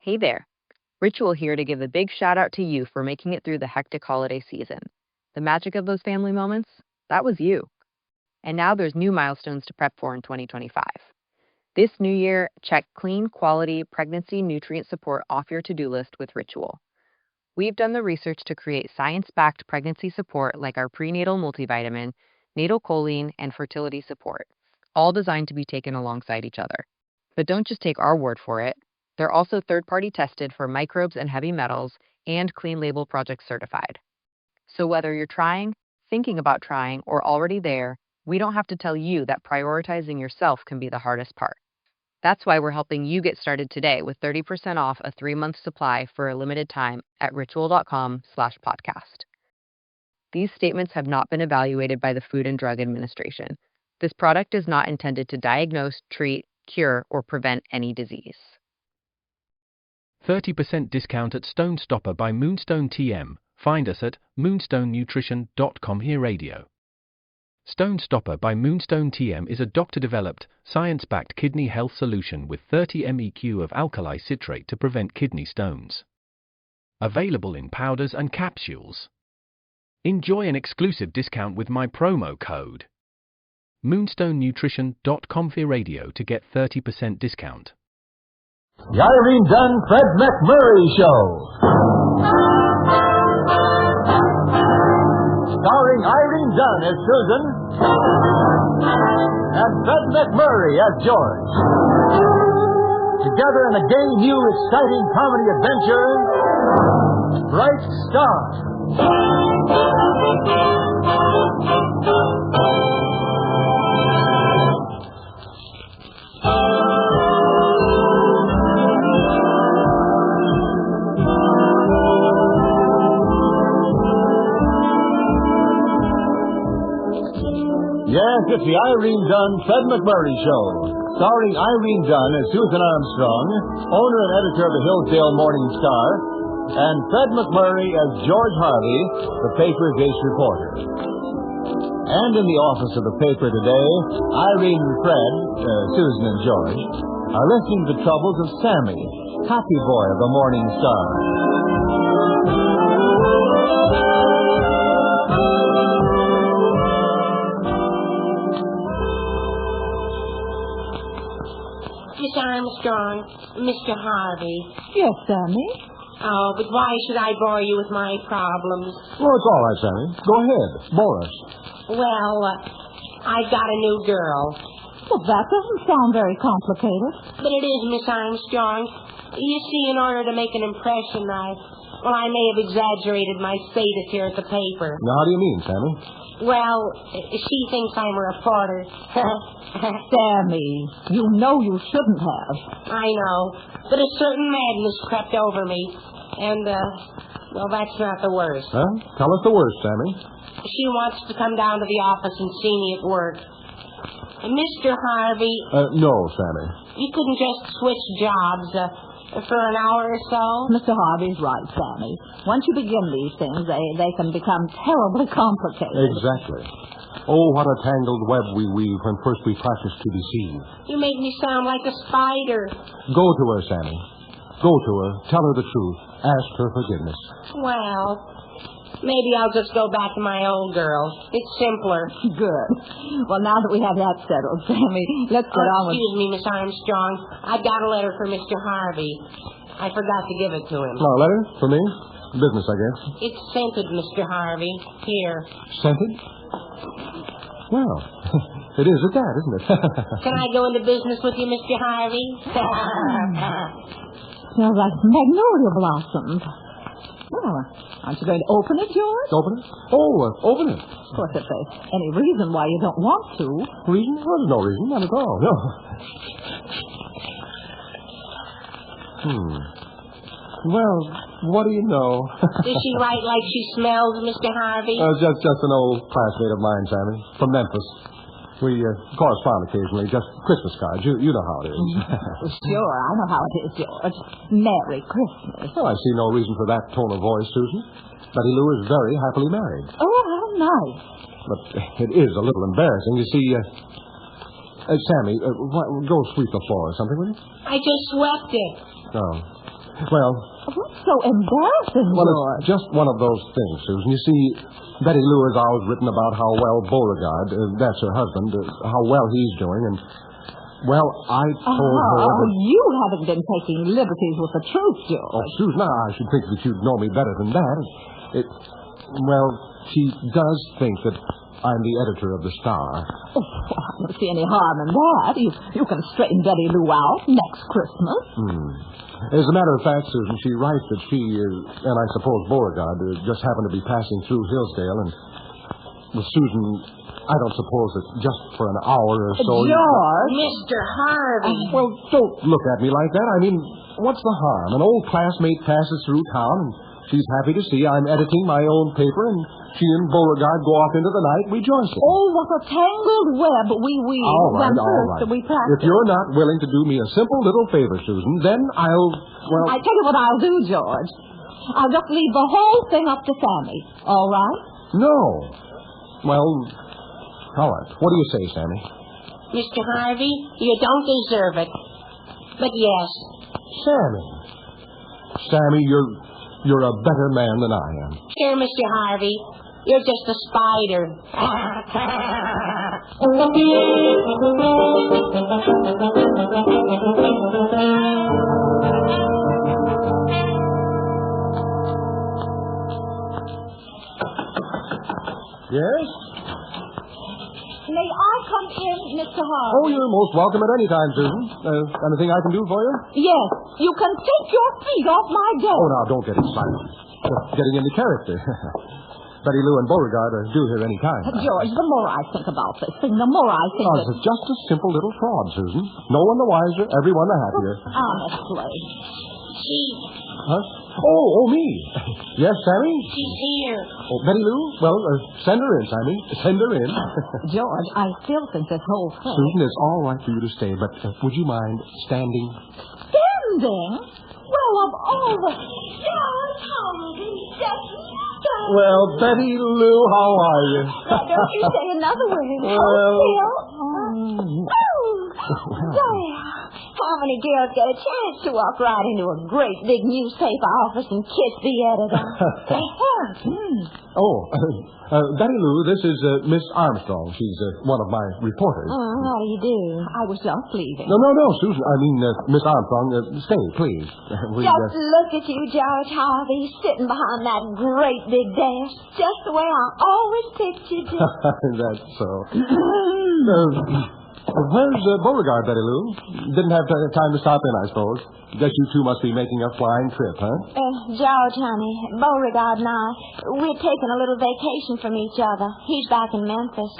Hey there. Ritual here to give a big shout out to you for making it through the hectic holiday season. The magic of those family moments, that was you. And now there's new milestones to prep for in 2025. This new year, check clean, quality pregnancy nutrient support off your to-do list with Ritual. We've done the research to create science-backed pregnancy support like our prenatal multivitamin, natal choline, and fertility support, all designed to be taken alongside each other. But don't just take our word for it. They're also third-party tested for microbes and heavy metals and Clean Label Project certified. So whether you're trying, thinking about trying, or already there, we don't have to tell you that prioritizing yourself can be the hardest part. That's why we're helping you get started today with 30% off a 3-month supply for a limited time at ritual.com/podcast. These statements have not been evaluated by the Food and Drug Administration. This product is not intended to diagnose, treat, cure, or prevent any disease. 30% discount at Stone Stopper by Moonstone TM. Find us at moonstonenutrition.com. Here radio. Stone Stopper by Moonstone TM is a doctor-developed, science-backed kidney health solution with 30 MEq of alkali citrate to prevent kidney stones. Available in powders and capsules. Enjoy an exclusive discount with my promo code moonstonenutrition.com. Here radio to get 30% discount. The Irene Dunne-Fred MacMurray Show. Starring Irene Dunne as Susan and Fred MacMurray as George. Together in a gay, new, exciting comedy adventure, Bright Star. Yes, it's the Irene Dunne-Fred MacMurray Show, starring Irene Dunne as Susan Armstrong, owner and editor of the Hillsdale Morning Star, and Fred MacMurray as George Harvey, the paper's ace reporter. And in the office of the paper today, Irene and Fred, Susan and George, are listening to the troubles of Sammy, happy boy of the Morning Star. Miss Armstrong, Mr. Harvey. Yes, Sammy? Oh, but why should I bore you with my problems? Well, it's all right, Sammy. Go ahead. Bore us. Well, I've got a new girl. Well, that doesn't sound very complicated. But it is, Miss Armstrong. You see, in order to make an impression, I may have exaggerated my status here at the paper. Now, how do you mean, Sammy? Well, she thinks I'm a reporter. Sammy, you know you shouldn't have. I know, but a certain madness crept over me, and, that's not the worst. Huh? Tell us the worst, Sammy. She wants to come down to the office and see me at work. Mr. Harvey... No, Sammy. You couldn't just switch jobs for an hour or so? Mr. Harvey's right, Sammy. Once you begin these things, they can become terribly complicated. Exactly. Oh, what a tangled web we weave when first we practice to deceive. You make me sound like a spider. Go to her, Sammy. Go to her. Tell her the truth. Ask her forgiveness. Well, maybe I'll just go back to my old girl. It's simpler. Good. Well, now that we have that settled, Sammy, let's get on with... Excuse me, Miss Armstrong. I've got a letter for Mr. Harvey. I forgot to give it to him. Oh, a letter? For me? Business, I guess. It's scented, Mr. Harvey. Here. Scented? Well, it is at that, isn't it? Can I go into business with you, Mr. Harvey? Smells like magnolia blossoms. Well, aren't you going to open it, George? Open it? Oh, open it. Of course, if there's any reason why you don't want to. Reason? Well, there's no reason. Not at all. No. Well, what do you know? Does she write like she smells, Mr. Harvey? Just an old classmate of mine, Sammy, from Memphis. We correspond occasionally, just Christmas cards. You know how it is. Sure, I know how it is, George. Merry Christmas. Well, I see no reason for that tone of voice, Susan. Betty Lou is very happily married. Oh, how nice. But it is a little embarrassing. You see, Sammy, go sweep the floor or something, will you? I just swept it. Oh. Well... What's so embarrassing, Well, George? it's just one of those things, Susan. You see, Betty Lou has always written about how well Beauregard, that's her husband, how well he's doing, and... Well, I told her that... You haven't been taking liberties with the truth, George. Oh, Susan, I should think that you'd know me better than that. Well, she does think that I'm the editor of the Star. Oh, I don't see any harm in that. You can straighten Betty Lou out next Christmas. As a matter of fact, Susan, she writes that she, and I suppose Beauregard, just happened to be passing through Hillsdale, and... Well, Susan, I don't suppose that just for an hour or so... George! Mr. Harvey. Well, don't look at me like that. I mean, what's the harm? An old classmate passes through town, and she's happy to see I'm editing my own paper, and she and Beauregard go off into the night rejoicing. Oh, what a tangled web we weave. All right. We practice. If you're not willing to do me a simple little favor, Susan, then I'll... Well... I tell you what I'll do, George. I'll just leave the whole thing up to Sammy. All right? No. Well, all right. What do you say, Sammy? Mr. Harvey, you don't deserve it. But yes. Sammy, you're a better man than I am. Here, Mr. Harvey, you're just a spider. Yes? May I come in, Mr. Harvey? Oh, you're most welcome at any time, Susan. Anything I can do for you? Yes. You can take your feet off my desk. Oh, now, don't get excited. Just getting into character. Betty Lou and Beauregard are due here any time. George, the more I think about this thing, the more I think that... It's just a simple little fraud, Susan. No one the wiser, everyone the happier. Honestly. Huh? Oh, me. Yes, Sammy? She's here. Oh, Betty Lou? Well, send her in, Sammy. Send her in. George, I still think this whole thing... Susan, it's all right for you to stay, but would you mind standing? Standing? Well, of all the... George Harvey, Well, Betty Lou, how are you? Don't you say another word. There. How many girls get a chance to walk right into a great big newspaper office and kiss the editor? Betty Lou, this is Miss Armstrong. She's one of my reporters. How do you do? I was just leaving. No, Susan. I mean, Miss Armstrong, stay, please. Just look at you, George Harvey, sitting behind that great big desk, just the way I always pictured you. That's so. Where's Beauregard, Betty Lou? Didn't have time to stop in, I suppose. Guess you two must be making a flying trip, huh? George, honey, Beauregard and I, we're taking a little vacation from each other. He's back in Memphis.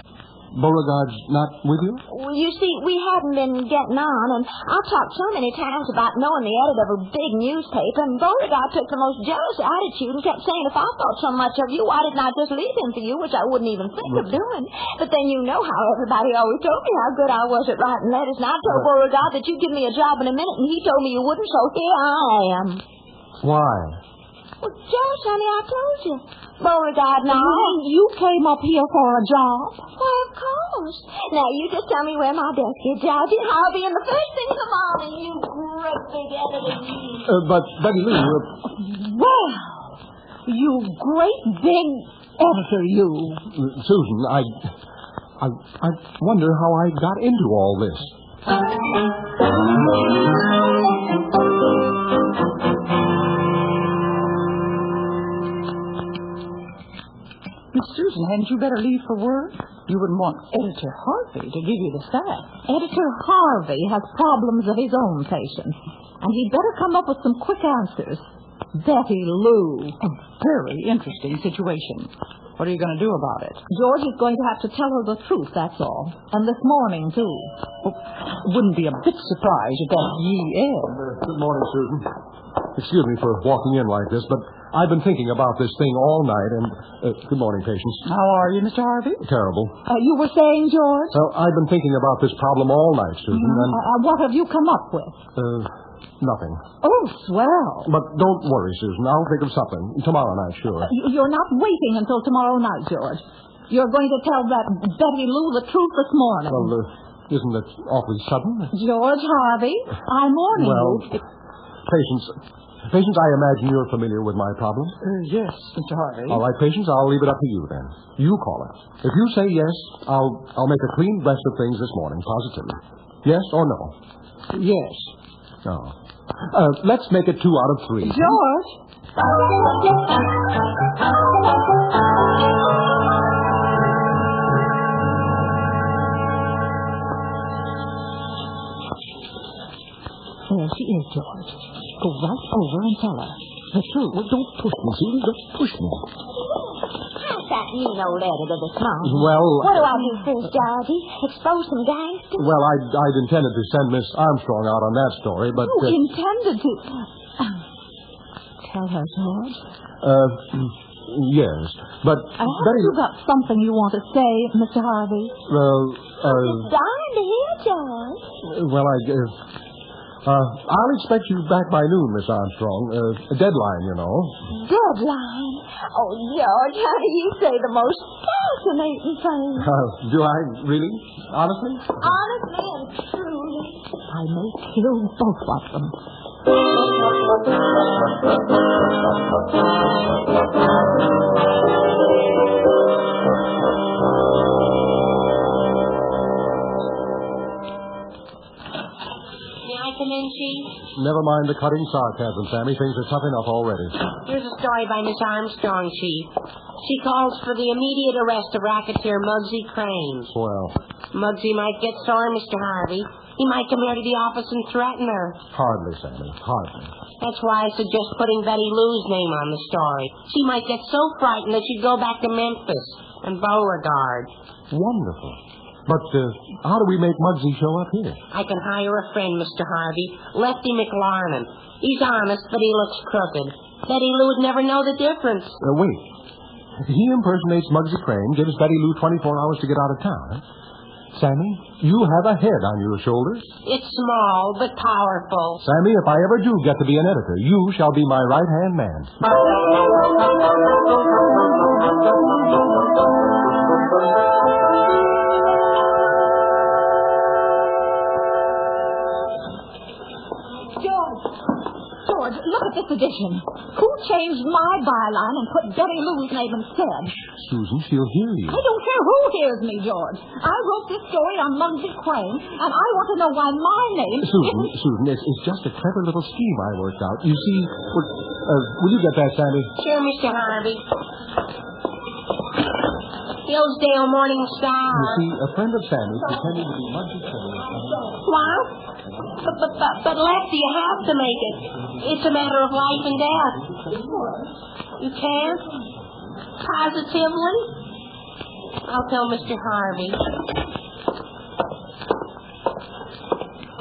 Beauregard's not with you? Well, you see, we hadn't been getting on, and I've talked so many times about knowing the editor of a big newspaper, and Beauregard took the most jealous attitude and kept saying, if I thought so much of you, why didn't I just leave him for you, which I wouldn't even think of doing. But then you know how everybody always told me how good I was at writing letters, and I told Beauregard that you'd give me a job in a minute, and he told me you wouldn't, so here I am. Why? Well, George, honey, I told you. Beauregard and I... You came up here for a job? Why, of course. Now, you just tell me where my desk is, Georgie. I'll be in the first thing in the morning, you great big editor. But, Betty Lou... Well, you great big editor, you. Susan, I wonder how I got into all this. Miss Susan, hadn't you better leave for work? You wouldn't want Editor Harvey to give you the sack. Editor Harvey has problems of his own, Patience. And he'd better come up with some quick answers. Betty Lou. A very interesting situation. What are you going to do about it? George is going to have to tell her the truth, that's all. And this morning, too. Oh, wouldn't be a bit surprised at that Good morning, Susan. Excuse me for walking in like this, but I've been thinking about this thing all night, and... good morning, Patience. How are you, Mr. Harvey? Terrible. You were saying, George? Well, I've been thinking about this problem all night, Susan, and... what have you come up with? Nothing. Oh, swell. But don't worry, Susan. I'll think of something. Tomorrow night, sure. You're not waiting until tomorrow night, George. You're going to tell that Betty Lou the truth this morning. Well, isn't it awfully sudden? George Harvey, I'm warning you. Patience, Patience, I imagine you're familiar with my problem. Yes, Mr. Harvey. All right, Patience, I'll leave it up to you then. You call it. If you say yes, I'll make a clean breast of things this morning, positively. Yes or no? Yes. No. Let's make it 2 out of 3. George? There she is, George. Go right over and tell her the truth. Well, don't push me, Susan. Don't push me. How's that mean old editor this morning? Well... What do I do first, Georgie? Expose some gangsters? Well, I'd intended to send Miss Armstrong out on that story, but... Who intended to... Tell her, George. Yes, but... Have you got something you want to say, Mr. Harvey? It's dying to hear, George. Well, I'll expect you back by noon, Miss Armstrong. A deadline, you know. Deadline? Oh, George, how do you say the most fascinating things? Do I, really? Honestly? Honestly and truly. I may kill both of them. Come in, Chief? Never mind the cutting sarcasm, Sammy. Things are tough enough already. Here's a story by Miss Armstrong, Chief. She calls for the immediate arrest of racketeer Muggsy Crane. Well, Muggsy might get sore, Mr. Harvey. He might come here to the office and threaten her. hardly, Sammy. Hardly. That's why I suggest putting Betty Lou's name on the story. She might get so frightened that she'd go back to Memphis and Beauregard. Wonderful. But how do we make Muggsy show up here? I can hire a friend, Mr. Harvey. Lefty McLarnon. He's honest, but he looks crooked. Betty Lou would never know the difference. Wait. He impersonates Muggsy Crane, gives Betty Lou 24 hours to get out of town. Huh? Sammy, you have a head on your shoulders. It's small, but powerful. Sammy, if I ever do get to be an editor, you shall be my right-hand man. George, look at this edition. Who changed my byline and put Betty Lou's name instead? Susan, she'll hear you. I don't care who hears me, George. I wrote this story on Muggsy Crane, and I want to know why my name Susan, it's just a clever little scheme I worked out. You see, will you get that, Sandy? Sure, Mr. Harvey. Hillsdale Morning Star. You see, a friend of Sammy's pretending to be Muggsy Crane. What? But Lefty, you have to make it. It's a matter of life and death. You can't? Positively? I'll tell Mr. Harvey.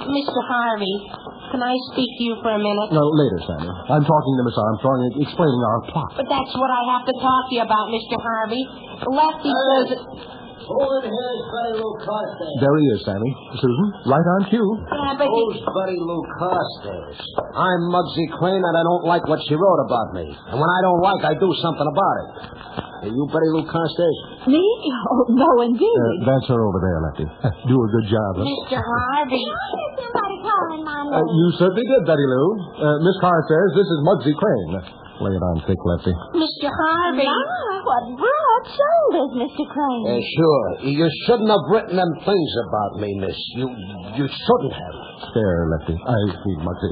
Mr. Harvey, can I speak to you for a minute? No, later, Sammy. I'm talking to Miss Armstrong and explaining our plot. But that's what I have to talk to you about, Mr. Harvey. Lefty says... Hold it here, Betty Lou Carstairs. There he is, Sammy. Susan, right on cue. Yeah, but Who's Betty Lou Carstairs? I'm Muggsy Crane, and I don't like what she wrote about me. And when I don't like, I do something about it. Are you Betty Lou Carstairs? Me? Oh, no, indeed. That's her over there, Lefty. Do a good job. Huh? Mr. Harvey... Somebody calling my name. You certainly did, Betty Lou. Miss Carstairs, this is Muggsy Crane. Lay it on thick, Lefty. Mr. Harvey... What broad shoulders, Mr. Crane. Sure. You shouldn't have written them things about me, miss. You shouldn't have. Scare her, Lefty. I mean, Muggsy.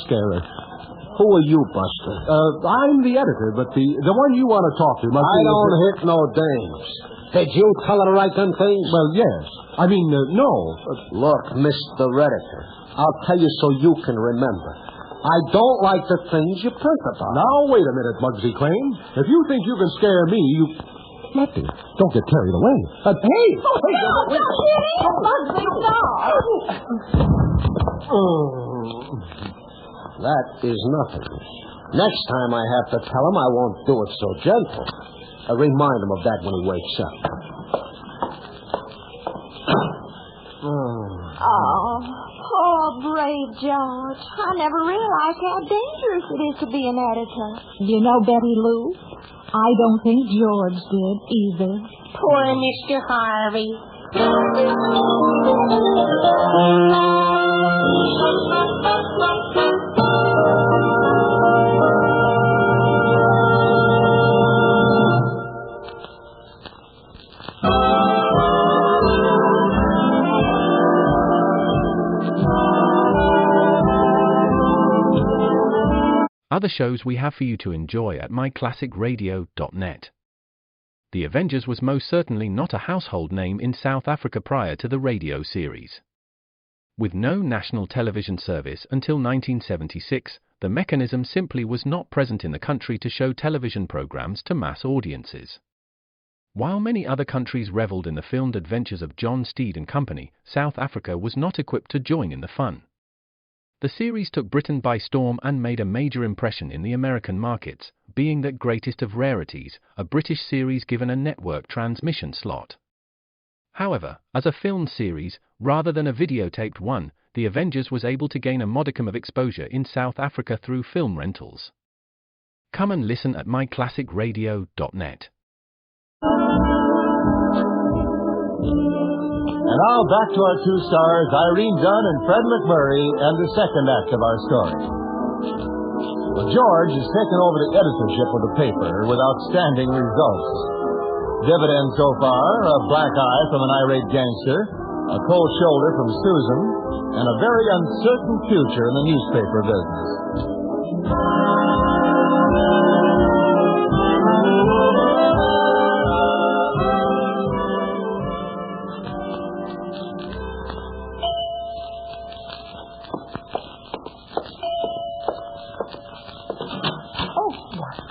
Scare her. Who are you, Buster? I'm the editor, but the one you want to talk to, Muggsy... I don't hit no dames. Did you tell her to write them things? Well, yes. I mean, no. Look, Mr. Editor, I'll tell you so you can remember. I don't like the things you print about. Now, wait a minute, Muggsy Crane. If you think you can scare me, you... Lefty, don't get carried away. Hey! Muggsy, That is nothing. Next time I have to tell him, I won't do it so gentle. Remind him of that when he wakes up. Poor, brave George. I never realized how dangerous it is to be an editor. You know, Betty Lou, I don't think George did either. Poor Mr. Harvey. Other shows we have for you to enjoy at myclassicradio.net. The Avengers was most certainly not a household name in South Africa prior to the radio series. With no national television service until 1976, the mechanism simply was not present in the country to show television programs to mass audiences. While many other countries reveled in the filmed adventures of John Steed and Company, South Africa was not equipped to join in the fun. The series took Britain by storm and made a major impression in the American markets, being the greatest of rarities, a British series given a network transmission slot. However, as a filmed series, rather than a videotaped one, The Avengers was able to gain a modicum of exposure in South Africa through film rentals. Come and listen at myclassicradio.net. And now back to our two stars, Irene Dunne and Fred MacMurray, and the second act of our story. Well, George has taken over the editorship of the paper with outstanding results. Dividends so far, a black eye from an irate gangster, a cold shoulder from Susan, and a very uncertain future in the newspaper business.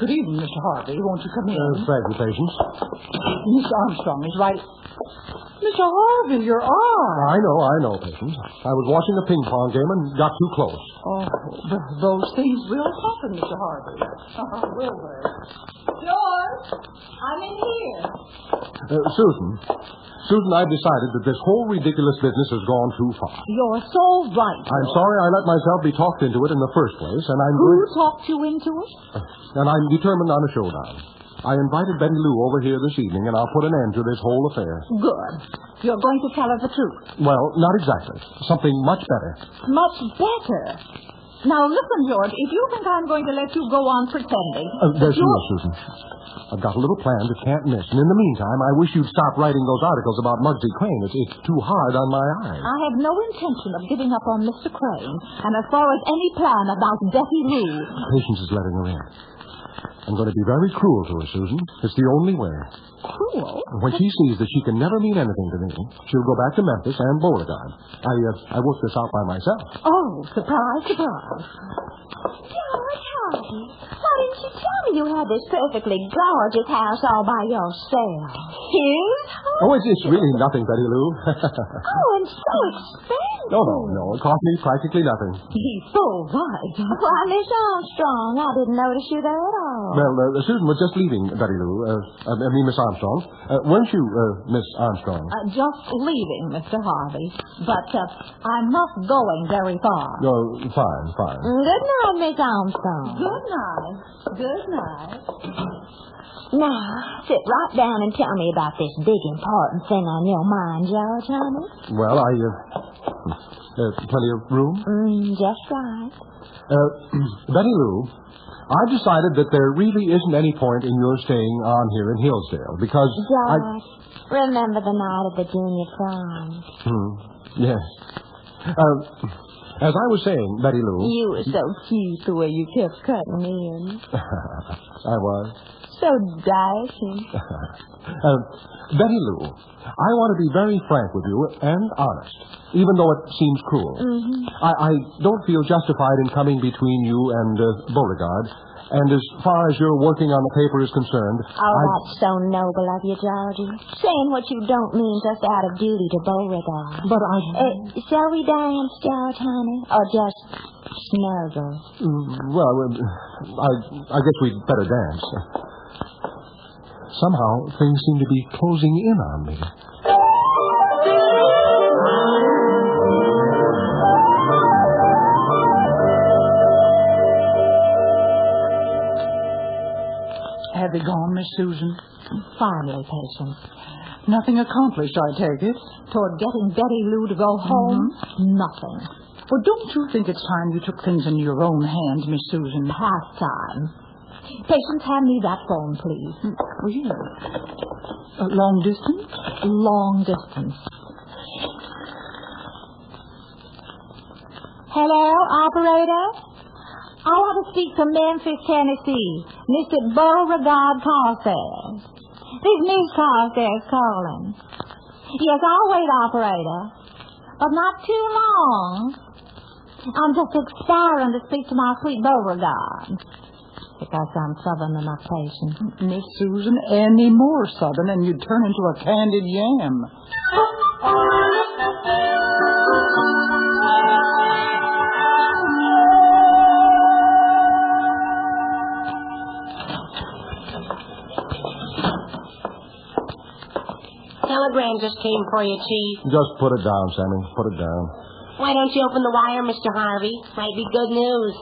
Good evening, Mr. Harvey. Won't you come in? Thank you, Patience. Miss Armstrong is right. Mr. Harvey, your arm. I know, Patience. I was watching a ping-pong game and got too close. Oh, those things will happen, Mr. Harvey. Will they? George, I'm in here. Susan, I've decided that this whole ridiculous business has gone too far. You're so right. I'm sorry I let myself be talked into it in the first place, and I'm Who talked you into it? And I'm determined on a showdown. I invited Betty Lou over here this evening, and I'll put an end to this whole affair. Good. You're going to tell her the truth. Well, not exactly. Something much better. Much better? Now, listen, George, if you think I'm going to let you go on pretending... There's no, Susan. I've got a little plan that can't miss. And in the meantime, I wish you'd stop writing those articles about Muggsy Crane. It's too hard on my eyes. I have no intention of giving up on Mr. Crane. And as far as any plan about Betty Lou... Patience is letting her in. I'm going to be very cruel to her, Susan. It's the only way. Cruel? When she sees that she can never mean anything to me, she'll go back to Memphis and Beauregard. I worked this out by myself. Oh, surprise, surprise. George Harvey, why didn't you tell me you had this perfectly gorgeous house all by yourself? Here's home. Oh, it's really nothing, Betty Lou. Oh, and so expensive. No. It cost me practically nothing. He's so right. Why, Miss Armstrong, I didn't notice you there at all. Well, Susan was just leaving, Betty Lou. Miss Armstrong. Weren't you, Miss Armstrong? Just leaving, Mr. Harvey. But I'm not going very far. No, fine. Good night, Miss Armstrong. Good night. Good night. Now, sit right down and tell me about this big important thing on your mind, George, honey. Well, plenty of room? Just right. Betty Lou, I've decided that there really isn't any point in your staying on here in Hillsdale, because George, remember the night of the junior prom? Yes. As I was saying, Betty Lou... You were so cute the way you kept cutting in. I was. So dashing. Betty Lou, I want to be very frank with you and honest, even though it seems cruel. Mm-hmm. I don't feel justified in coming between you and Beauregard, and as far as your working on the paper is concerned... That's so noble of you, Georgie. Saying what you don't mean just out of duty to Beauregard. But shall we dance, George, honey? Or just snuggle? Well, I guess we'd better dance. Somehow, things seem to be closing in on me. Have they gone, Miss Susan? Finally, Patience. Nothing accomplished, I take it. Toward getting Betty Lou to go home? Nothing. Well, don't you think it's time you took things into your own hands, Miss Susan? Half time. Patience, hand me that phone, please. Oh, yeah. Long distance? Long distance. Hello, operator? I want to speak to Memphis, Tennessee. Mr. Beauregard Carstairs. This Miss Carstairs calling. Yes, I'll wait, operator. But not too long. I'm just expiring to speak to my sweet Beauregard. Because I'm southern enough patient. Miss Susan, any more southern and you'd turn into a candied yam. Telegram just came for you, Chief. Just put it down, Sammy. Put it down. Why don't you open the wire, Mr. Harvey? Might be good news.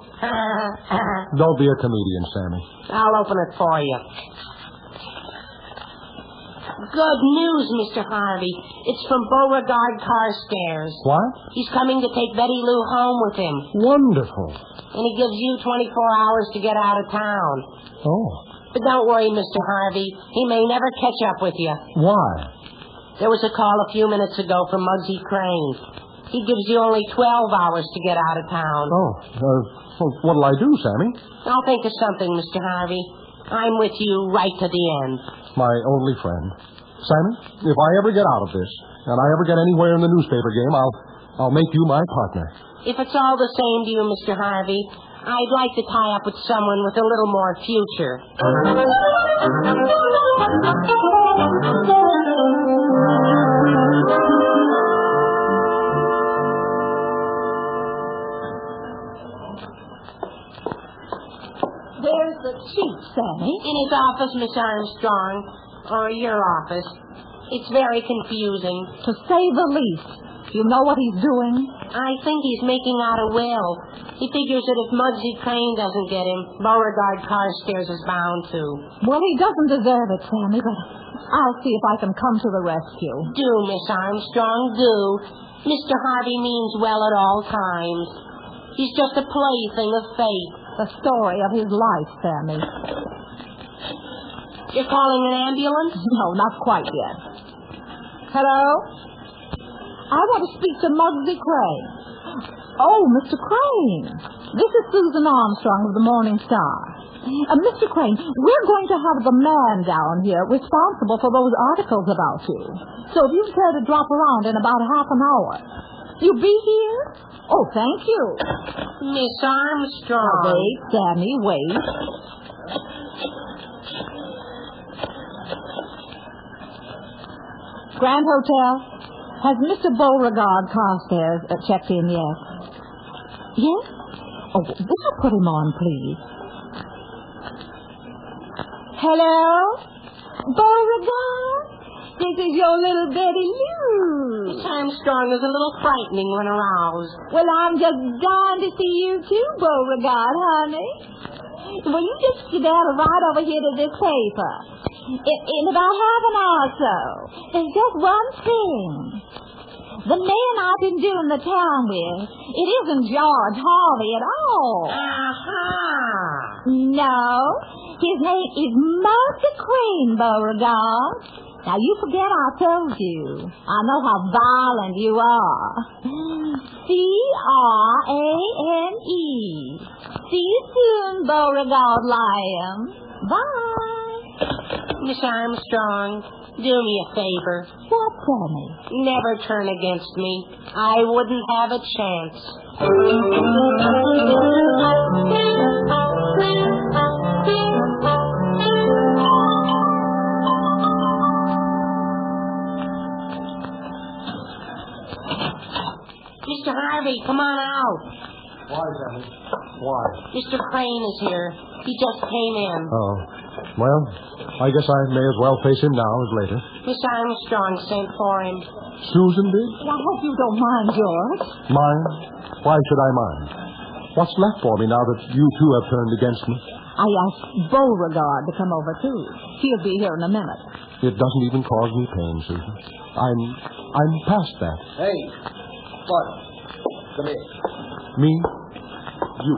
Don't be a comedian, Sammy. I'll open it for you. Good news, Mr. Harvey. It's from Beauregard Carstairs. What? He's coming to take Betty Lou home with him. Wonderful. And he gives you 24 hours to get out of town. Oh. But don't worry, Mr. Harvey. He may never catch up with you. Why? There was a call a few minutes ago from Muggsy Crane. He gives you only 12 hours to get out of town. Oh, what'll I do, Sammy? I'll think of something, Mr. Harvey. I'm with you right to the end. My only friend. Sammy, if I ever get out of this, and I ever get anywhere in the newspaper game, I'll make you my partner. If it's all the same to you, Mr. Harvey, I'd like to tie up with someone with a little more future. Where's the chief, Sammy? In his office, Miss Armstrong. Or your office. It's very confusing. To say the least. You know what he's doing? I think he's making out a will. He figures that if Muggsy Crane doesn't get him, Beauregard Carstairs is bound to. Well, he doesn't deserve it, Sammy, but I'll see if I can come to the rescue. Do, Miss Armstrong, do. Mr. Harvey means well at all times. He's just a plaything of fate. The story of his life, Sammy. You're calling an ambulance? No, not quite yet. Hello? I want to speak to Muggsy Crane. Oh, Mr. Crane. This is Susan Armstrong of the Morning Star. Mr. Crane, we're going to have the man down here responsible for those articles about you. So if you'd care to drop around in about half an hour. You be here? Oh, thank you. Miss Armstrong. Now, wait, Sammy, wait. Grand Hotel. Has Mr. Beauregard Carstairs checked in yet? Yes? Oh, will you put him on, please? Hello? Beauregard? This is your little Betty Lou. Miss Armstrong is a little frightening when aroused. Well, I'm just dying to see you too, Beauregard, honey. Will you just sit down right over here to this paper? In about half an hour or so. There's just one thing. The man I've been doing the town with, it isn't George Harvey at all. Uh-huh. No. His name is Muggsy Crane, Beauregard. Now, you forget I told you. I know how violent you are. C-R-A-N-E. See you soon, Beauregard Lion. Bye. Miss Armstrong, do me a favor. What, Sammy? Never turn against me. I wouldn't have a chance. Mr. Harvey, come on out. Why, Sammy? Why? Mr. Crane is here. He just came in. Oh. Well, I guess I may as well face him now as later. Miss Armstrong sent for him. Susan did? I hope you don't mind, George. Mind? Why should I mind? What's left for me now that you two have turned against me? I asked Beauregard to come over, too. He'll be here in a minute. It doesn't even cause me pain, Susan. I'm past that. Hey, what? Come here. Me? You.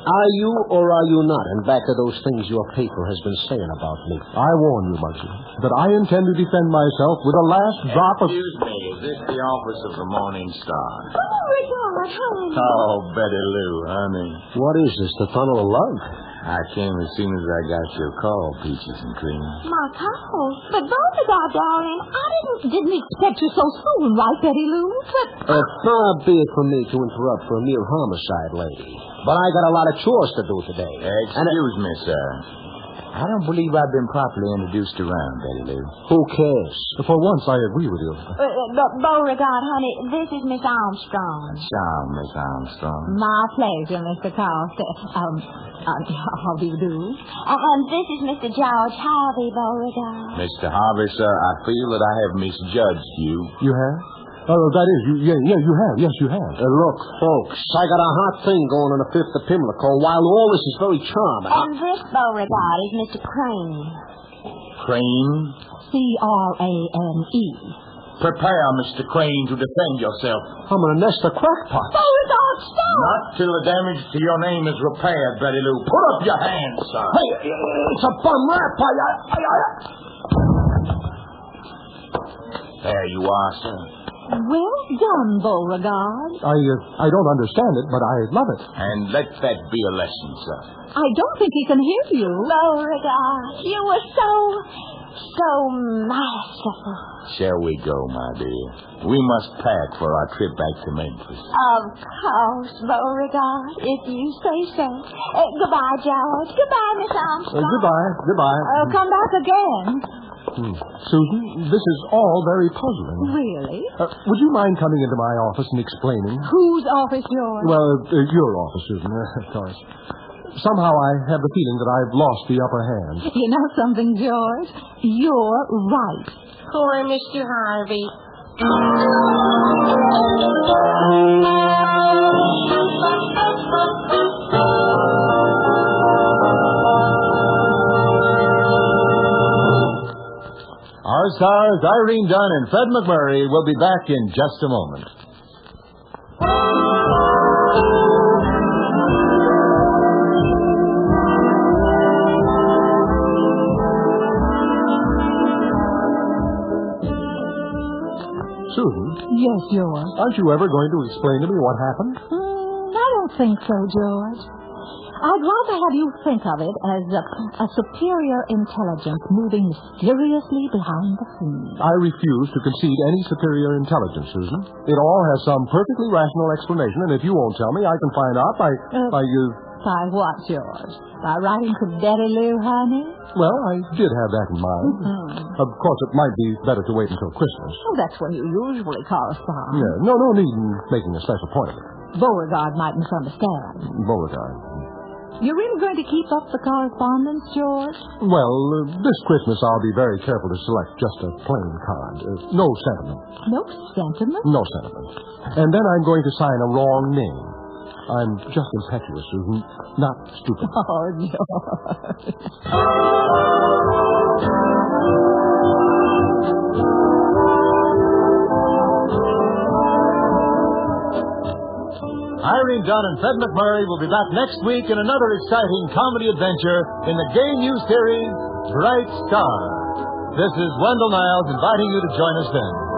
Are you or are you not in back of those things your paper has been saying about me? I warn you, Muggsy, that I intend to defend myself with the last drop of... Excuse me, is this the office of the Morning Star? Oh, Richard, honey. Oh, Betty Lou, honey. What is this, the tunnel of love? I came as soon as I got your call, Peaches and Cream. My call? But Beauregard, darling, I didn't expect you so soon, right, Betty Lou? But... far be it from me to interrupt for a mere homicide, lady. But I got a lot of chores to do today. Excuse me, sir. I don't believe I've been properly introduced around, Betty Lou. Who cares? For once, I agree with you. Beauregard, honey, this is Miss Armstrong. Ciao, Miss Armstrong. My pleasure, Mr. Costa. How do you do? And this is Mr. George Harvey, Beauregard. Mr. Harvey, sir, I feel that I have misjudged you. You have? Oh, that is, you have. Yes, you have. Look, folks, I got a hot thing going on the 5th of Pimlico, while all this is very charming. And this, Beauregard, is Mr. Crane. Crane? C-R-A-N-E. Prepare, Mr. Crane, to defend yourself. I'm going to nest a crackpot. Beauregard, stop! Not till the damage to your name is repaired, Betty Lou. Put up your hands, sir. Hey, it's a bum rap. There you are, sir. Well done, Beauregard. I don't understand it, but I love it. And let that be a lesson, sir. I don't think he can hear you. Beauregard, you were so masterful. Shall we go, my dear? We must pack for our trip back to Memphis. Of course, Beauregard, if you say so. Goodbye, George. Goodbye, Miss Armstrong. Goodbye. Come back again. Susan, this is all very puzzling. Really? Would you mind coming into my office and explaining? Whose office, yours? Well, your office, Susan, of course. Somehow I have the feeling that I've lost the upper hand. You know something, George? You're right. Poor Mr. Harvey. Our stars, Irene Dunne and Fred MacMurray, will be back in just a moment. Susan? Yes, George. Aren't you ever going to explain to me what happened? I don't think so, George. I'd rather have you think of it as a superior intelligence moving mysteriously behind the scenes. I refuse to concede any superior intelligence, Susan. It all has some perfectly rational explanation, and if you won't tell me, I can find out by By what, George? By writing to Betty Lou, honey? Well, I did have that in mind. Of course, it might be better to wait until Christmas. Oh, that's when you usually correspond. Yeah, no need in making a special point of it. Beauregard might misunderstand. Beauregard. You're really going to keep up the correspondence, George? Well, this Christmas I'll be very careful to select just a plain card. No sentiment. No sentiment? No sentiment. And then I'm going to sign a wrong name. I'm just impetuous, Susan, not stupid. Oh, George. Irene Dunne and Fred MacMurray will be back next week in another exciting comedy adventure in the gay new series, Bright Star. This is Wendell Niles inviting you to join us then.